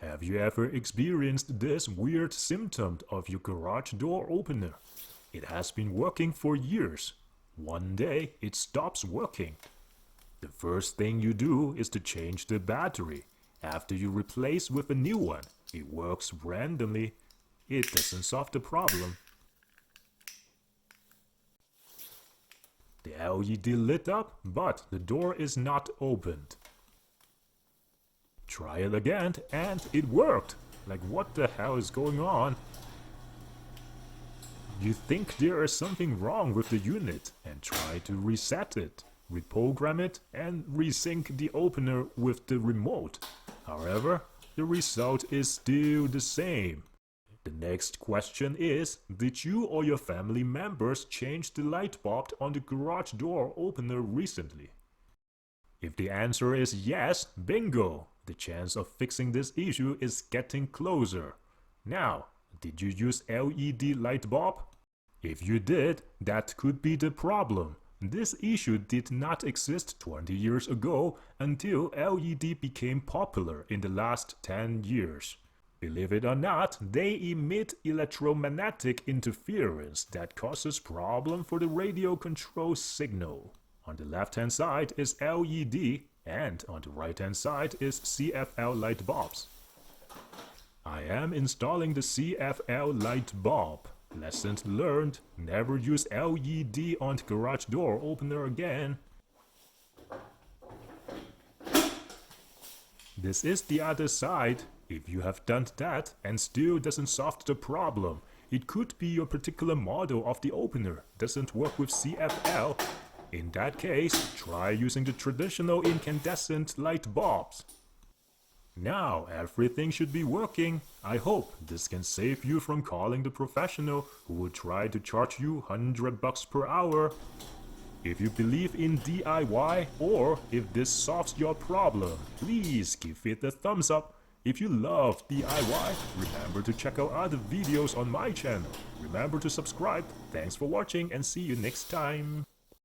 Have you ever experienced this weird symptom of your garage door opener? It has been working for years. One day it stops working. The first thing you do is to change the battery. After you replace with a new one, it works randomly. It doesn't solve the problem. The LED lit up, but the door is not opened. Try it again and it worked. Like, what the hell is going on? You think there is something wrong with the unit and try to reset it, reprogram it and resync the opener with the remote. However, the result is still the same. The next question is, did you or your family members change the light bulb on the garage door opener recently? If the answer is yes, bingo! The chance of fixing this issue is getting closer. Now, did you use LED light bulb? If you did, that could be the problem. This issue did not exist 20 years ago until LED became popular in the last 10 years. Believe it or not, they emit electromagnetic interference that causes problem for the radio control signal. On the left-hand side is LED and on the right-hand side is CFL light bulbs. I am installing the CFL light bulb. Lessons learned, never use LED on the garage door opener again. This is the other side. If you have done that and still doesn't solve the problem, it could be your particular model of the opener doesn't work with CFL. In that case, try using the traditional incandescent light bulbs. Now everything should be working. I hope this can save you from calling the professional who will try to charge you $100 per hour. If you believe in DIY or if this solves your problem, please give it a thumbs up. If you love DIY, remember to check out other videos on my channel. Remember to subscribe. Thanks for watching and see you next time.